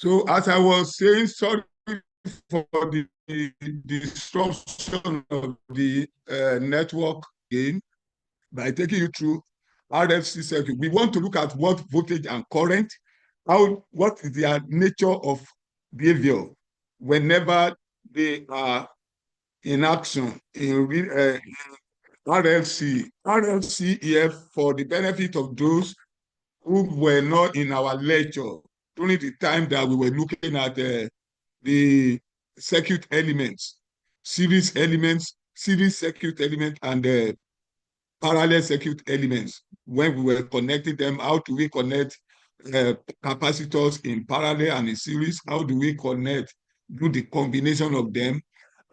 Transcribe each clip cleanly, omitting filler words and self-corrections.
So as I was saying, sorry for the disruption of the network gain by taking you through RFC circuit. We want to look at what voltage and current, what is their nature of behavior whenever they are in action in RLC. RLC here, for the benefit of those who were not in our lecture during the time that we were looking at the circuit elements, series circuit elements, and parallel circuit elements. When we were connecting them, how do we connect capacitors in parallel and in series? How do we do the combination of them?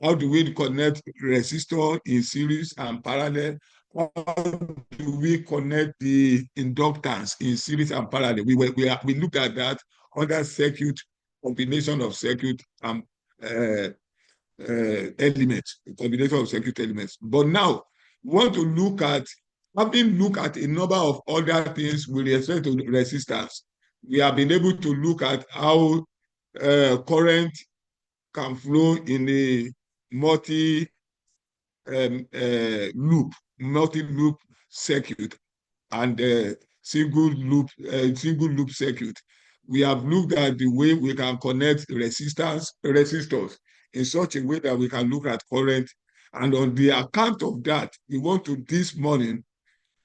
How do we connect resistor in series and parallel? How do we connect the inductance in series and parallel? We looked at that under circuit, combination of circuit and elements, combination of circuit elements. But now, we want to having looked at a number of other things with respect to resistance. We have been able to look at how current can flow in a multi-loop circuit and single loop circuit. We have looked at the way we can connect resistors in such a way that we can look at current. And on the account of that, we want to this morning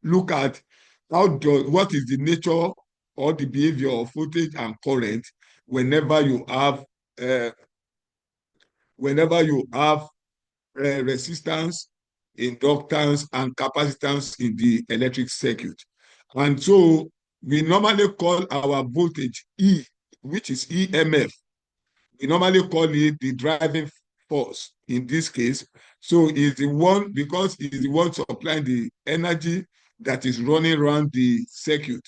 look at what is the nature or the behavior of voltage and current whenever you have resistance, inductance, and capacitance in the electric circuit. And so we normally call our voltage E, which is EMF. We normally call it the driving force in this case. So it's the one, because it's the one supplying the energy that is running around the circuit,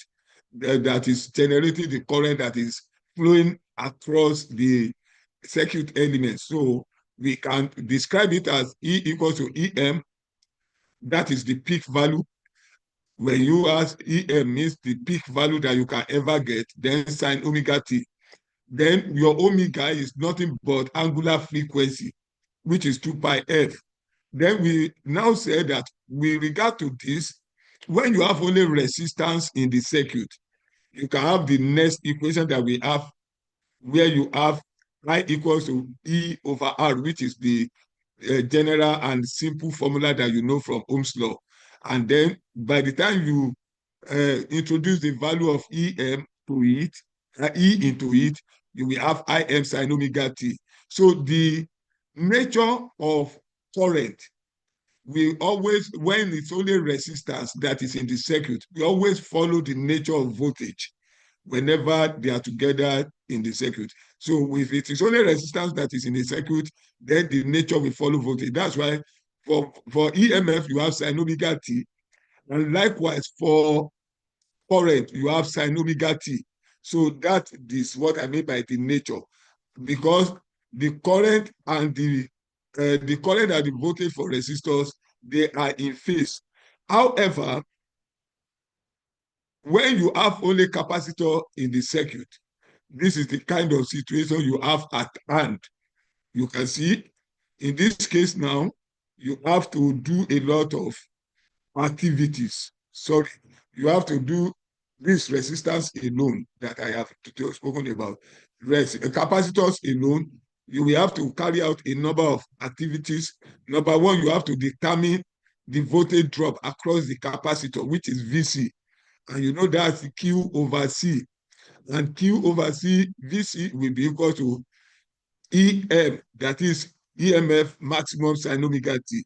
that is generating the current that is flowing across the circuit elements. So we can describe it as E equals to EM. That is the peak value. When you ask EM means the peak value that you can ever get, then sine omega t. Then your omega is nothing but angular frequency, which is 2 pi f. Then we now say that with regard to this, when you have only resistance in the circuit, you can have the next equation that we have, where you have I equals to E over R, which is the general and simple formula that you know from Ohm's law. And then by the time you introduce the value of EM to it, E into it, you will have Im sine omega t. So the nature of current, we always, when it's only resistance that is in the circuit, we always follow the nature of voltage whenever they are together in the circuit. So if it is only resistance that is in the circuit, then the nature will follow voltage. That's why for EMF, you have sine omega t. And likewise, for current, you have sine omega t. So that is what I mean by the nature, because the current and the voltage for resistors, they are in phase. However, when you have only capacitor in the circuit, this is the kind of situation you have at hand. You can see in this case now, you have to do a lot of activities. Sorry, you have to do this resistance alone that I have spoken about. Capacitors alone, you will have to carry out a number of activities. Number one, you have to determine the voltage drop across the capacitor, which is VC. And you know that's Q over C. And Q over C, VC will be equal to EM, that is EMF maximum sine omega t.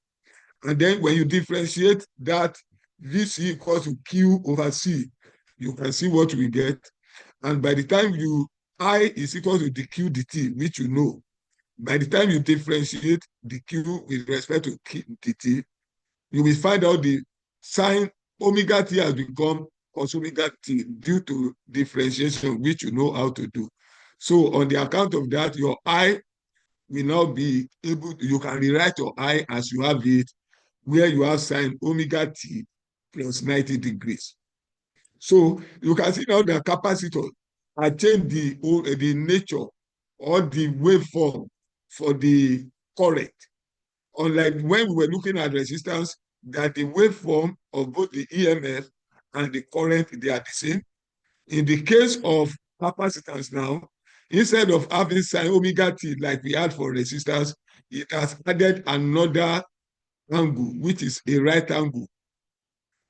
And then when you differentiate that VC equals to Q over C, you can see what we get. And by the time I is equal to dq dt, which you know, by the time you differentiate dq with respect to dt, you will find out the sine omega t has become cos omega t due to differentiation, which you know how to do. So on the account of that, your I will now be able, you can rewrite your I as you have it, where you have sine omega t plus 90 degrees. So you can see now the capacitor, and change the nature or the waveform for the current. Unlike when we were looking at resistance, that the waveform of both the EMF and the current, they are the same. In the case of capacitance now, instead of having sine omega t like we had for resistance, it has added another angle, which is a right angle,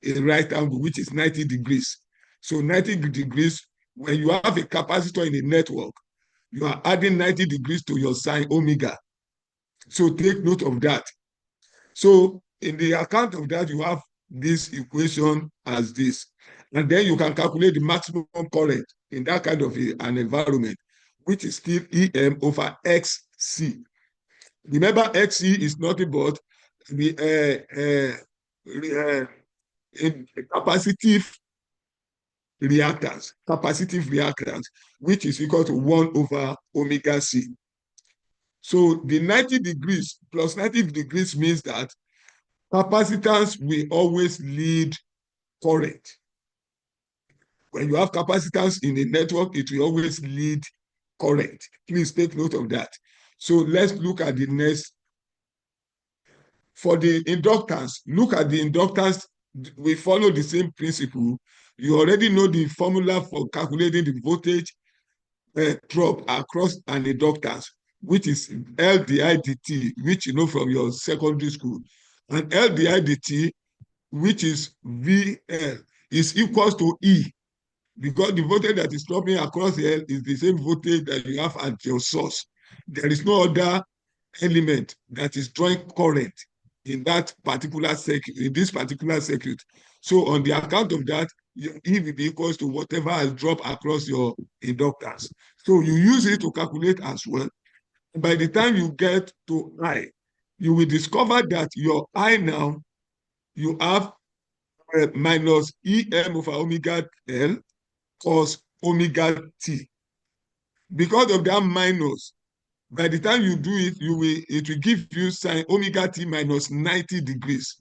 which is 90 degrees. So 90 degrees, when you have a capacitor in a network, you are adding 90 degrees to your sine omega. So take note of that. So in the account of that, you have this equation as this. And then you can calculate the maximum current in that kind of an environment, which is still EM over XC. Remember, XC is nothing but the capacitive reactance, which is equal to 1 over omega C. So the 90 degrees plus 90 degrees means that capacitance will always lead current. When you have capacitance in a network, it will always lead current. Please take note of that. So let's look at the next. For the inductance, look at the inductance. We follow the same principle. You already know the formula for calculating the voltage drop across an inductance, which is L di dt, which you know from your secondary school. And L di dt, which is VL, is equals to E, because the voltage that is dropping across L is the same voltage that you have at your source. There is no other element that is drawing current in that particular circuit, in this particular circuit. So on the account of that, E will be equals to whatever has dropped across your inductance. So you use it to calculate as well. By the time you get to I, you will discover that your I now, you have minus EM over omega L cos omega T. Because of that minus, by the time you do it, it will give you sine omega T minus 90 degrees.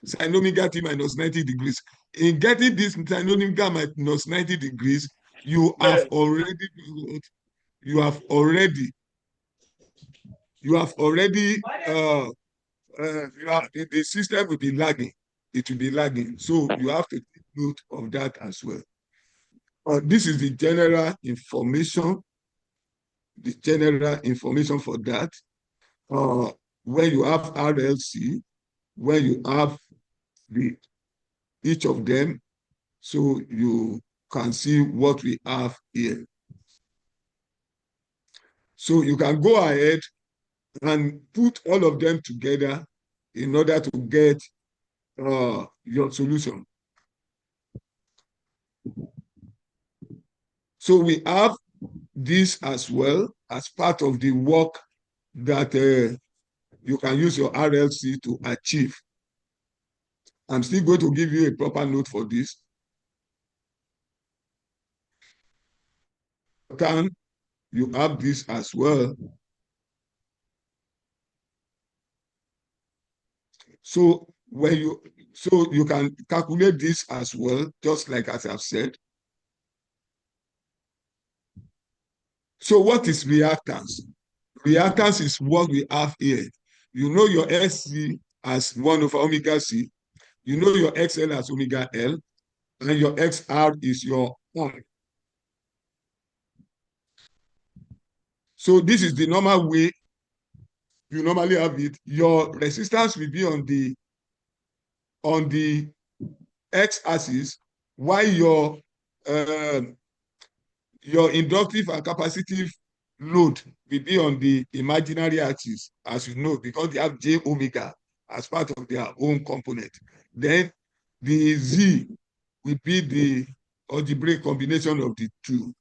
Sine omega T minus 90 degrees. In getting this sine omega minus 90 degrees, you have already the system will be lagging. It will be lagging. So you have to take note of that as well. This is the general information for that. When you have RLC, when you have each of them, so you can see what we have here. So you can go ahead and put all of them together in order to get your solution. So we have this as well as part of the work that you can use your RLC to achieve. I'm still going to give you a proper note for this. Then you have this as well. So you can calculate this as well, just like as I've said. So what is reactance? Reactance is what we have here. You know your SC as 1 over omega C. You know your XL as omega L. And your XR is your R. So this is the normal way you normally have it. Your resistance will be on the x-axis, while your inductive and capacitive load will be on the imaginary axis, as you know, because they have J omega as part of their own component. Then the Z will be the algebraic combination of the two,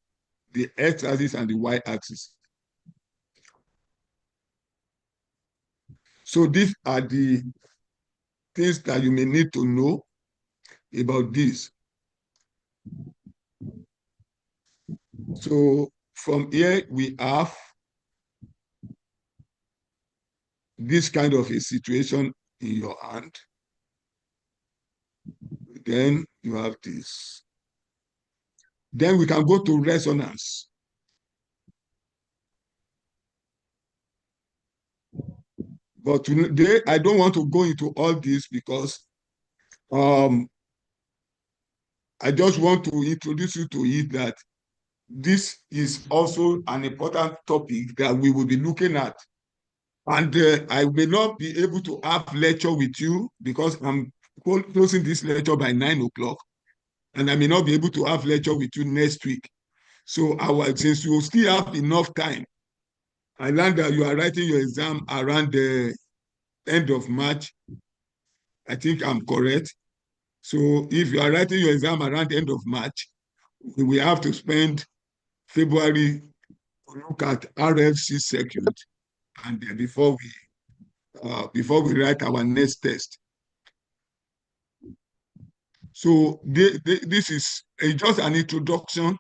the x-axis and the y-axis. So these are the things that you may need to know about this. So from here, we have this kind of a situation in your hand. Then you have this. Then we can go to resonance. But today, I don't want to go into all this because I just want to introduce you to it that this is also an important topic that we will be looking at. And I may not be able to have lecture with you because I'm closing this lecture by 9 o'clock. And I may not be able to have lecture with you next week. So since you still have enough time, I learned that you are writing your exam around the end of March. I think I'm correct. So if you are writing your exam around the end of March, we have to spend February to look at RFC circuit, and before we write our next test. So this is just an introduction.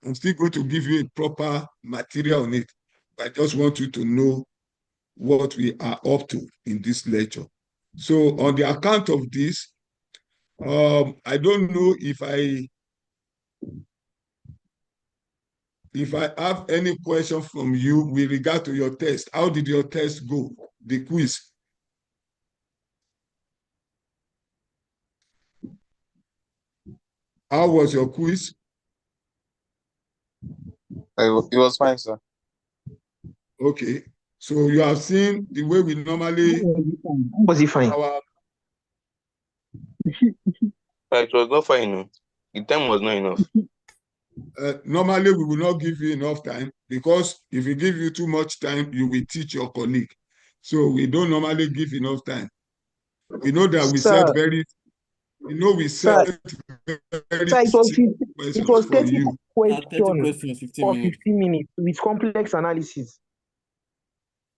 I'm still going to give you a proper material on it. I just want you to know what we are up to in this lecture. So on the account of this, I don't know if I have any question from you with regard to your test. How did your test go, the quiz? How was your quiz? It was fine, sir. Okay. So you have seen the way we normally... Was it fine? It was not fine. No. The time was not enough. Normally, we will not give you enough time because if we give you too much time, you will teach your colleague. So we don't normally give enough time. We know that we set very... we set very it was 30 you. questions 15 for minutes. 15 minutes with complex analysis.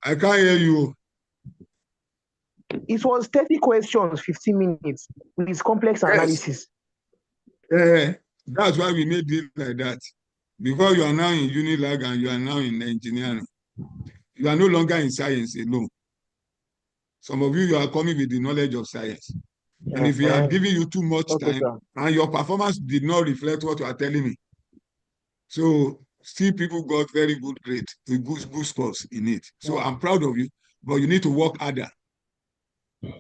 I can't hear you. It was 30 questions, 15 minutes with complex analysis. That's why we made it like that. Because you are now in Unilag and you are now in engineering. You are no longer in science alone. Some of you are coming with the knowledge of science. And if we are giving you too much time, and your performance did not reflect what you are telling me. So still people got very good grades, good scores in it. So I'm proud of you, but you need to work harder.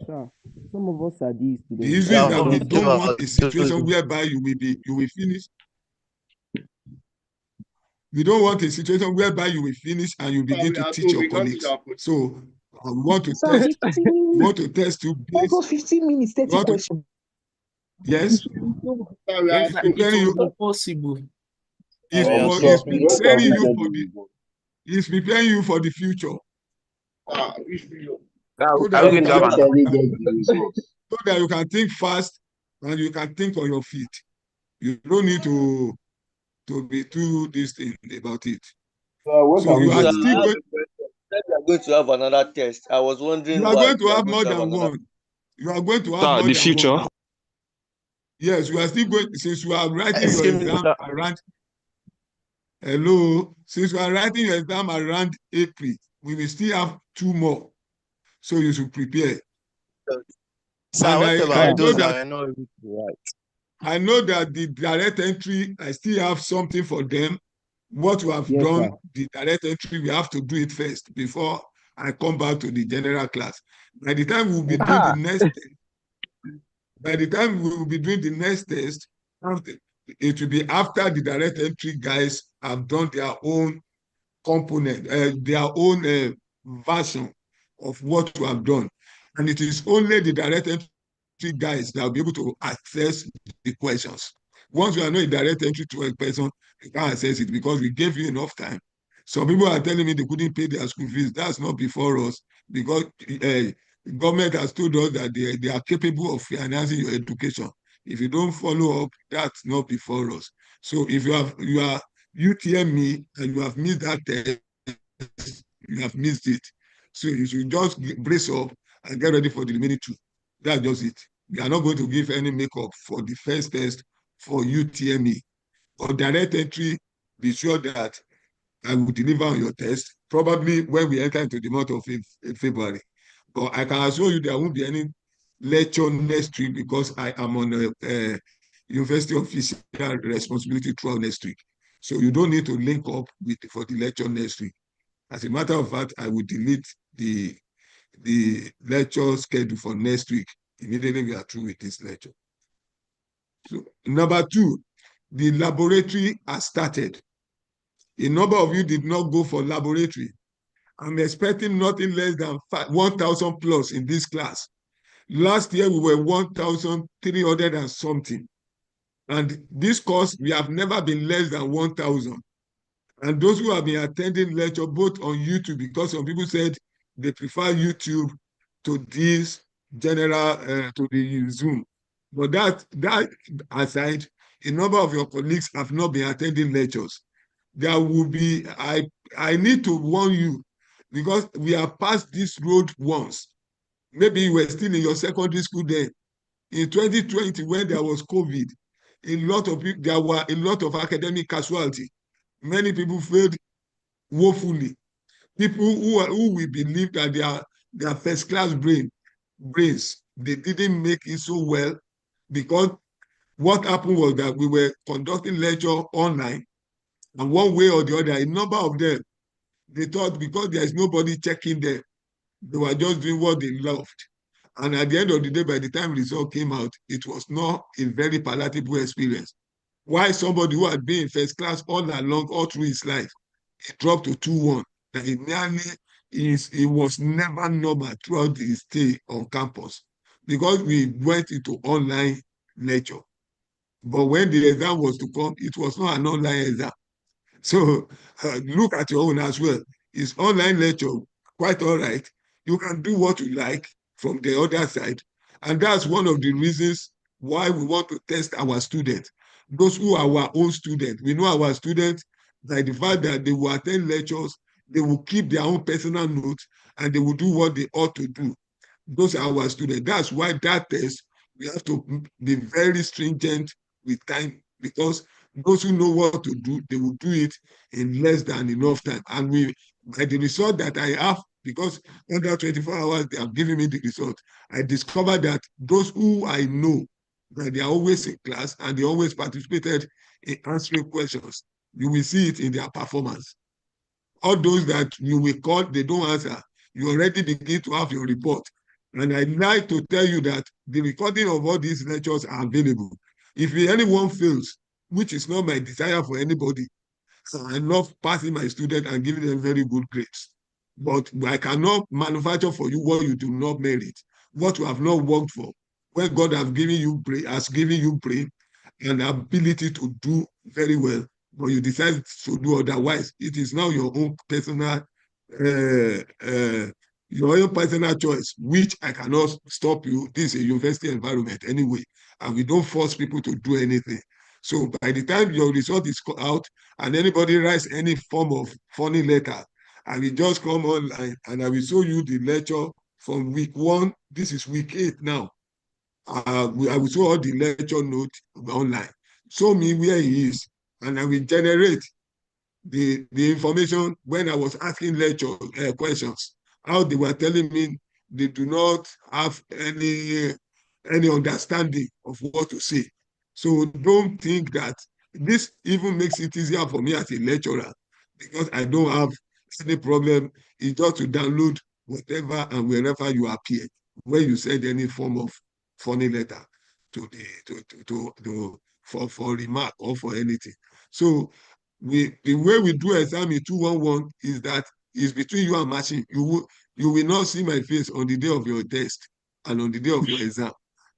Sir, some of us are these The students. reason is that we don't want a situation whereby you will finish. We don't want a situation whereby you will finish and you begin to teach your colleagues. So we want to test. We want to test you based. It was 15 minutes, 30 questions. Yes. Yes, it was impossible. He's preparing you for the future. So that you can think fast and you can think on your feet. You don't need to be too distant about it. So you are still going. We are going to have another test. I was wondering. You are going to have more than one. You are going to have more than future. One. Yes, you are still going, since you are writing your exam around. Hello, since you are writing your exam around April, we will still have 2 more. So you should prepare. Sir, I know that the direct entry, I still have something for them. What we have done, sir. The direct entry, we have to do it first before I come back to the general class. By the time we will be doing the next test, it will be after the direct entry guys have done their own component, their own version of what we have done. And it is only the direct entry guys that will be able to access the questions. Once you are not a direct entry to a person, you can't access it because we gave you enough time. Some people are telling me they couldn't pay their school fees. That's not before us because the government has told us that they are capable of financing your education. If you don't follow up, that's not before us. So if you are UTME and you have missed that test, you have missed it. So you should just brace up and get ready for the remaining 2. That's just it. We are not going to give any makeup for the first test for UTME. Or direct entry, be sure that I will deliver on your test, probably when we enter into the month of February. But I can assure you there won't be any lecture next week because I am on university official responsibility throughout next week. So you don't need to link up with for the lecture next week. As a matter of fact, I will delete the lecture schedule for next week immediately we are through with this lecture. So, number two, the laboratory has started. A number of you did not go for laboratory. I'm expecting nothing less than 1,000 plus in this class. Last year, we were 1,300 and something. And this course, we have never been less than 1,000. And those who have been attending lecture, both on YouTube, because some people said they prefer YouTube to this general, to the Zoom. But that aside, a number of your colleagues have not been attending lectures. There will be, I need to warn you, because we have passed this road once. Maybe you were still in your secondary school then. In 2020, when there was COVID, there were a lot of academic casualty. Many people failed woefully. People who we believe that they are first class brains, they didn't make it so well because what happened was that we were conducting lecture online, and one way or the other, a number of them, they thought because there is nobody checking them, they were just doing what they loved. And at the end of the day, by the time the result came out, it was not a very palatable experience. Why somebody who had been in first class all along, all through his life, he dropped to 2-1. That it was never normal throughout his stay on campus because we went into online lecture. But when the exam was to come, it was not an online exam. So look at your own as well. It's online lecture, quite all right. You can do what you like from the other side. And that's one of the reasons why we want to test our students. Those who are our own students. We know our students by the fact that they will attend lectures, they will keep their own personal notes, and they will do what they ought to do. Those are our students. That's why that test, we have to be very stringent with time because those who know what to do, they will do it in less than enough time. And by the result that I have, because under 24 hours, they have given me the result, I discovered that those who I know, that they are always in class and they always participated in answering questions, you will see it in their performance. All those that you will call, they don't answer, you already begin to have your report. And I'd like to tell you that the recording of all these lectures are available. If anyone fails, which is not my desire for anybody, I love passing my students and giving them very good grades. But I cannot manufacture for you what you do not merit, what you have not worked for, when God has given you brain and ability to do very well, but you decide to do otherwise. It is now your own personal choice, which I cannot stop you. This is a university environment anyway, and we don't force people to do anything. So by the time your result is out and anybody writes any form of funny letter, I will just come online and I will show you the lecture from week 1. This is week 8 now. I will show all the lecture notes online. Show me where he is, and I will generate the information when I was asking lecture questions, how they were telling me they do not have any understanding of what to say. So don't think that this even makes it easier for me as a lecturer because I don't have any problem. It's just to download whatever and wherever you appear, where you send any form of funny letter to for remark or for anything. So the way we do exam in 211 is that it's between you and machine. You will not see my face on the day of your test and on the day of your exam.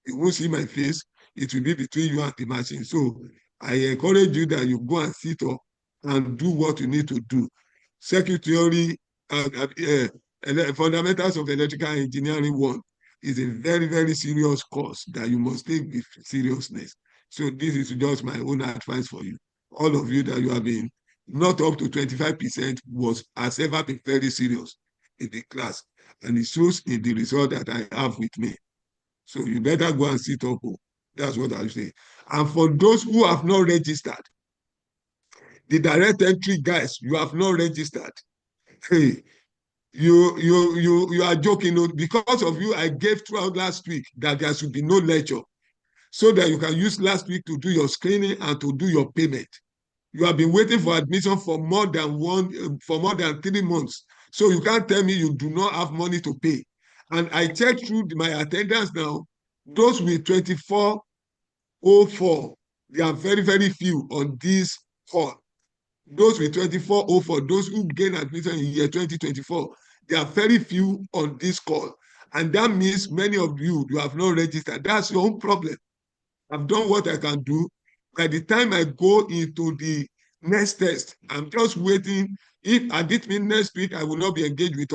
You won't see my face. It will be between you and the machine. So I encourage you that you go and sit up and do what you need to do. Circuit theory, fundamentals of electrical engineering 1 is a very, very serious course that you must take with seriousness. So this is just my own advice for you. All of you that you have been not up to 25% has ever been very serious in the class. And it shows in the result that I have with me. So you better go and sit up. That's what I say. And for those who have not registered, the direct entry guys, you have not registered. Hey, you are joking. Because of you, I gave throughout last week that there should be no lecture. so that you can use last week to do your screening and to do your payment. You have been waiting for admission for more than 3 months. So you can't tell me you do not have money to pay. And I checked through my attendance now. Those with 2404, they are very, very few on this hall. Those with 2404, those who gain admission in year 2024, there are very few on this call. And that means many of you have not registered. That's your own problem. I've done what I can do. By the time I go into the next test, I'm just waiting. If I did mean next week, I will not be engaged with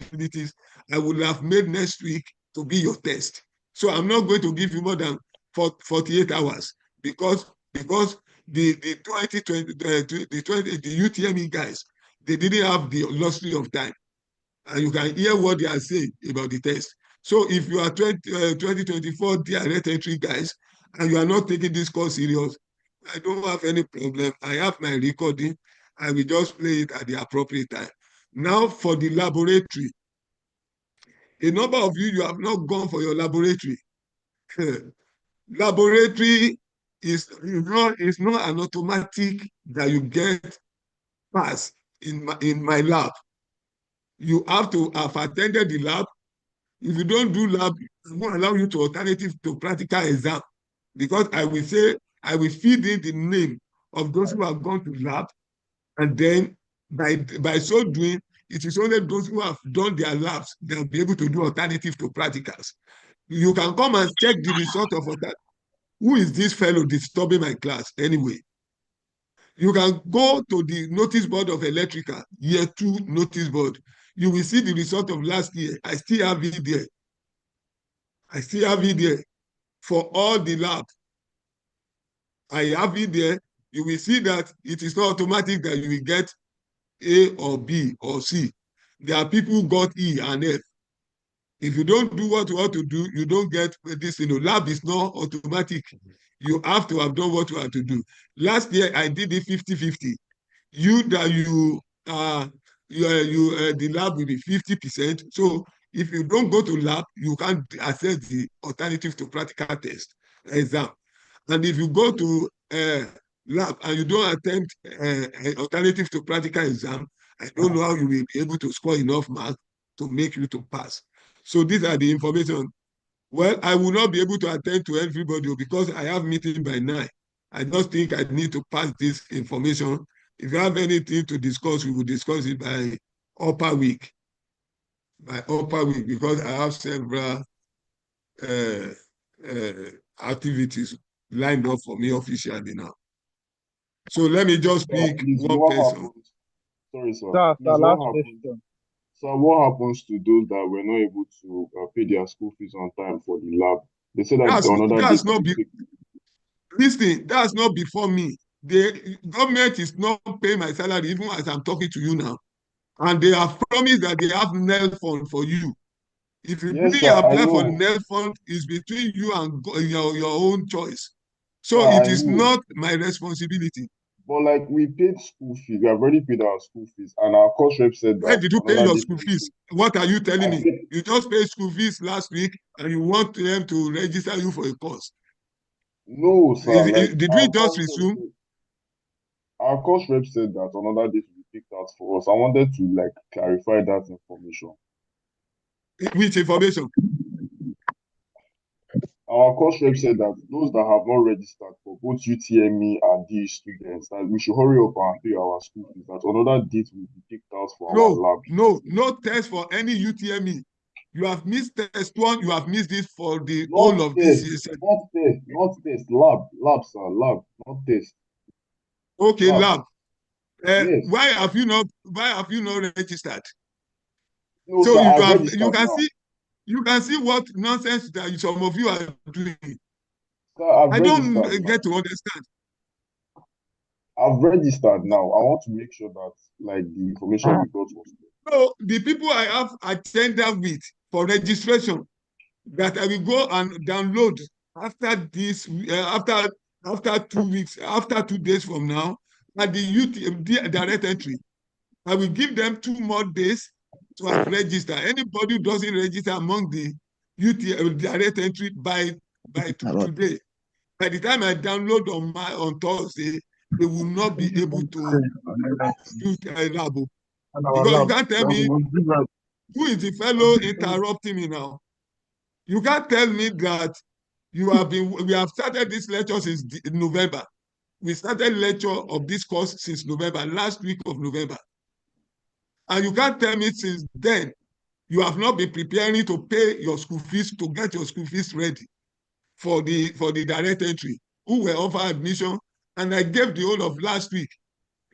opportunities. I will have made next week to be your test. So I'm not going to give you more than 48 hours because the 2020 the UTME guys, they didn't have the luxury of time, and you can hear what they are saying about the test. So if you are 2024 direct entry guys and you are not taking this course serious, I don't have any problem. I have my recording. I will just play it at the appropriate time. Now for the laboratory. A number of you have not gone for your laboratory. Laboratory is not an automatic that you get pass in my lab. You have to have attended the lab. If you don't do lab, I won't allow you to alternative to practical exam, because I will feed in the name of those who have gone to lab, and then by so doing, it is only those who have done their labs that will be able to do alternative to practicals. You can come and check the result of that. Who is this fellow disturbing my class anyway? You can go to the notice board of electrical, year 2 notice board. You will see the result of last year. I still have it there. I still have it there for all the labs. I have it there. You will see that it is not automatic that you will get A or B or C. There are people who got E and F. If you don't do what you ought to do, you don't get this. Lab is not automatic. You have to have done what you have to do. Last year, I did it 50-50. The lab will be 50%. So if you don't go to lab, you can't access the alternative to practical test exam. And if you go to lab and you don't attempt alternative to practical exam, I don't know how you will be able to score enough marks to make you to pass. So these are the information. Well, I will not be able to attend to everybody because I have meeting by 9. I just think I need to pass this information. If you have anything to discuss, we will discuss it by upper week. Because I have several activities lined up for me officially now. So let me just pick one person. Sorry, sir. Last question. So what happens to those that were not able to pay their school fees on time for the lab? They say that that's not before me. The government is not paying my salary even as I'm talking to you now. And they have promised that they have NEL fund for you. If you really apply for the NEL fund, it's between you and your own choice. So it is not my responsibility. But like we paid school fees, we have already paid our school fees, and our course rep said that. Why did you pay your school fees? What are you telling me? You just paid school fees last week, and you want them to register you for a course? No, sir. Did we just resume? Our course rep said that another date will be picked out for us. I wanted to clarify that information. Which information? Our course rep said that those that have not registered for both UTME and DE students, that we should hurry up and pay our school fees, that another date will be picked out for our lab. No test for any UTME. You have missed test 1, you have missed this for the whole of this year. Not test, lab, sir, lab, not test. Okay, lab. Yes. Why have you not registered? No, so sir, you can see what nonsense that some of you are doing. Sir, I don't get to understand. I've registered now. I want to make sure that the information we got was good. So the people I have attended with for registration that I will go and download after this, after 2 weeks, after 2 days from now, at the direct entry, I will give them 2 more days to have registered. Anybody who doesn't register among the direct entry by by today. By the time I download on Thursday, they will not be able to do lab. Because you can't tell me who is the fellow interrupting me now. You can't tell me that we have started this lecture since November. We started lecture of this course since November, last week of November. And you can't tell me since then you have not been preparing to pay your school fees, to get your school fees ready for the direct entry, who were offered admission. And I gave the whole of last week.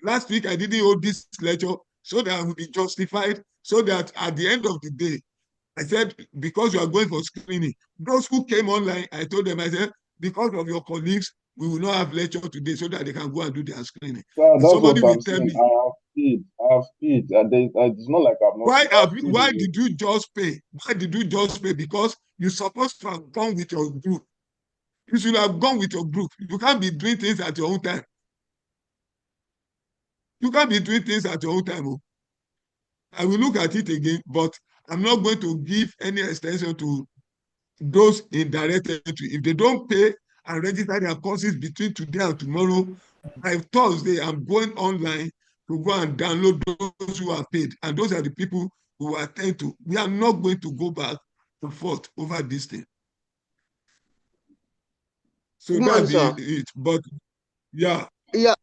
Last week, I didn't hold this lecture so that I would be justified, so that at the end of the day, I said, because you are going for screening, those who came online, I told them, I said, because of your colleagues, we will not have lecture today so that they can go and do their screening. Yeah, that's Somebody what will I'm tell saying. me, I have paid. It's not like I've not paid. why did you just pay? Why did you just pay? Because you're supposed to have gone with your group. You should have gone with your group. You can't be doing things at your own time. You can't be doing things at your own time. Oh. I will look at it again, but I'm not going to give any extension to those in direct entry. If they don't pay and register their courses between today and tomorrow, by Thursday, I'm going online to go and download those who are paid. And those are the people who attend to. We are not going to go back and forth over this thing. So that's it. But yeah. Yeah,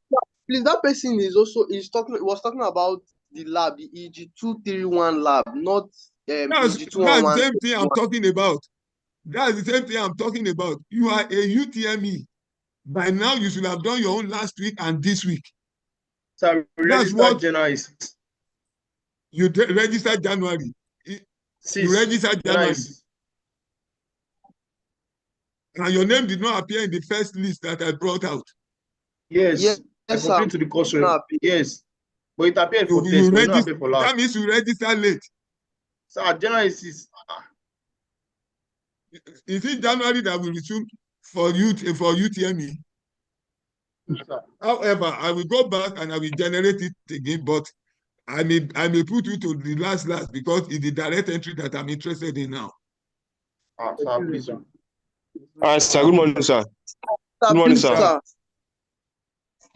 please, that person was talking about the lab, the EEG211 lab, not That's the EEG211. same thing I'm talking about. That's the same thing I'm talking about. You are a UTME. By now, you should have done your own last week and this week. So that's what January. You registered January. You registered January. And your name did not appear in the first list that I brought out. Yes, I complained to the course. Yes. But it appeared for test, you but not appeared for lab. That means you registered late. So January 6th. Is it January that we resume for UTME? However, I will go back and I will generate it again, but I may put you to the last because it's the direct entry that I'm interested in now. Sir, please, sir. Sir, good morning, sir. Good morning, sir.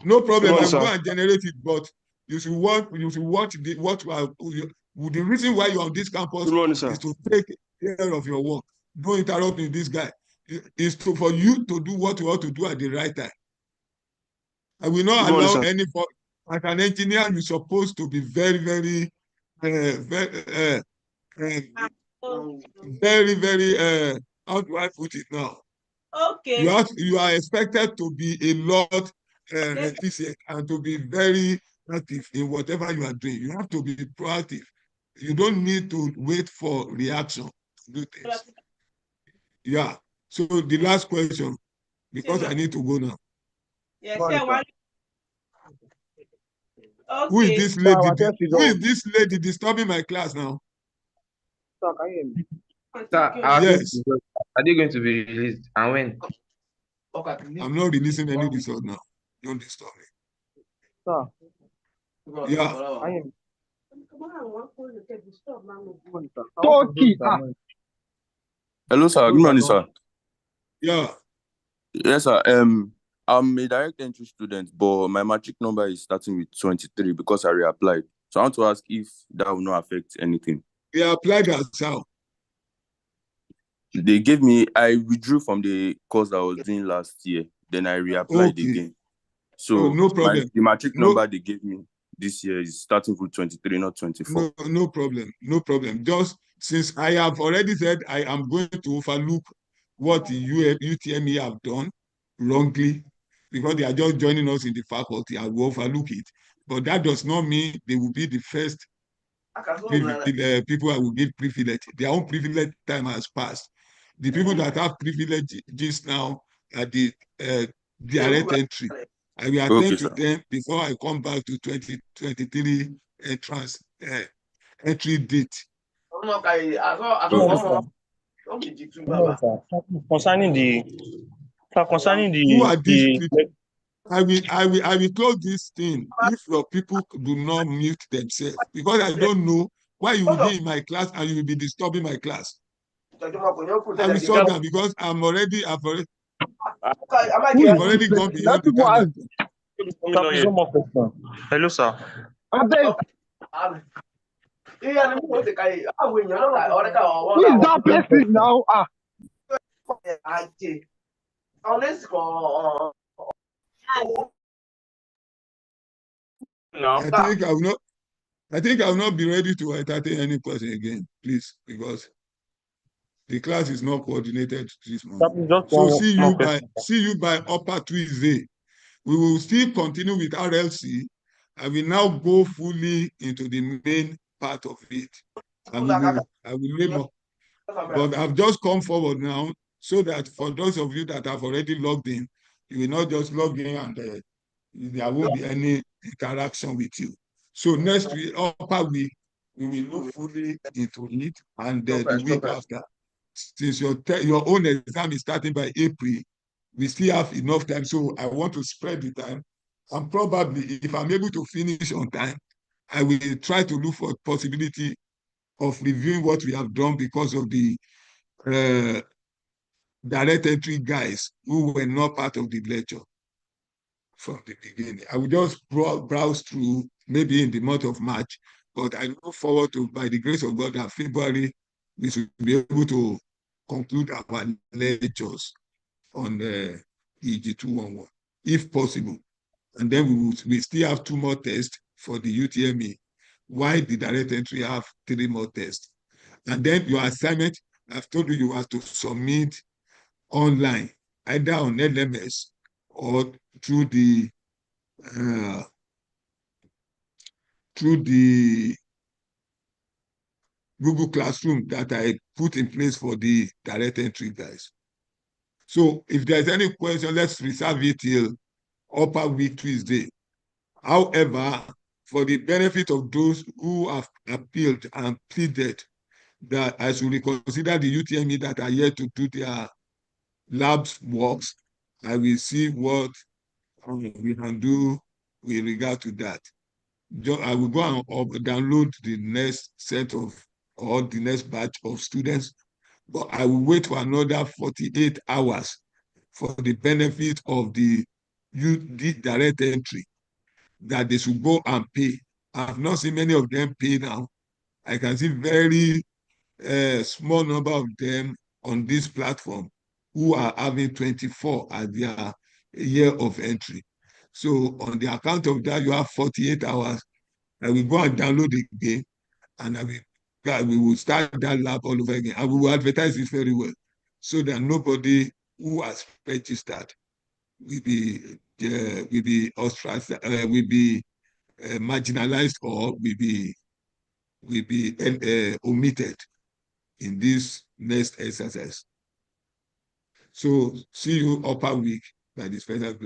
No problem. Morning, I will go and generate it, but you should watch the reason why you're on this campus is to take care of your work. Don't interrupt me, this guy. It's for you to do what you ought to do at the right time. I will not allow any for as an engineer, you're supposed to be very, very, very, how do I put it now? Okay. You are expected to be a lot efficient and to be very active in whatever you are doing. You have to be proactive. You don't need to wait for reaction to do things. Yeah. So the last question, because I need to go now. Yes, okay. Who is this lady? Who is this lady disturbing my class now? Sir, yes. Are they going to be released and when? I'm not releasing any result now. Don't disturb me. Sir. Yeah. Hello, sir. Good morning, sir. Yeah. Yes, sir. I'm a direct entry student, but my matric number is starting with 23 because I reapplied. So I want to ask if that will not affect anything. You applied as how? They gave me, I withdrew from the course I was doing last year. Then I reapplied again. So no problem. The matric number they gave me this year is starting with 23, not 24. No problem. No problem. Just since I have already said I am going to overlook what the UTME have done wrongly, because they are just joining us in the faculty, I will overlook it. But that does not mean they will be the first people I will give privilege. Their own privilege time has passed. The people that have privileges now are the direct entry. I will attend to them before I come back to 2023 entrance entry date. Concerning the who are these people? I will close this thing if your people do not mute themselves, because I don't know why you will be in my class and you will be disturbing my class. I will shut down because I've already Who already gone beyond the time. One more question. Hello, sir. Who is that person now? No. I think I will not be ready to entertain any question again, please, because the class is not coordinated this morning. So see you by upper Tuesday. We will still continue with RLC, and we now go fully into the main part of it. And I will labor. But I've just come forward now so that for those of you that have already logged in, you will not just log in and there won't be any interaction with you. So next week, upper week, we will look fully into it, and the week after, since your own exam is starting by April, we still have enough time. So I want to spread the time, and probably if I'm able to finish on time, I will try to look for possibility of reviewing what we have done because of the direct entry guys who were not part of the lecture from the beginning. I will just browse through maybe in the month of March, but I look forward to, by the grace of God, that February we should be able to conclude our lectures on the EEG211, if possible. And then we still have 2 more tests for the UTME, while the direct entry have 3 more tests. And then your assignment, I've told you have to submit online, either on LMS or through the Google Classroom that I put in place for the direct entry guys. So if there's any question, let's reserve it till upper week Tuesday. However, for the benefit of those who have appealed and pleaded that I should reconsider the UTME that are yet to do their labs works, I will see what we can do with regard to that. I will go and download the next set of, or the next batch of students, but I will wait for another 48 hours for the benefit of the direct entry, that they should go and pay. I have not seen many of them pay now. I can see very small number of them on this platform who are having 24 as their year of entry. So on the account of that, you have 48 hours. I will go and download it again, and we will start that lab all over again. And we will advertise it very well so that nobody who has registered will be ostracized, will be marginalized, or will be omitted in this next exercise. So see you upper week by the special grace.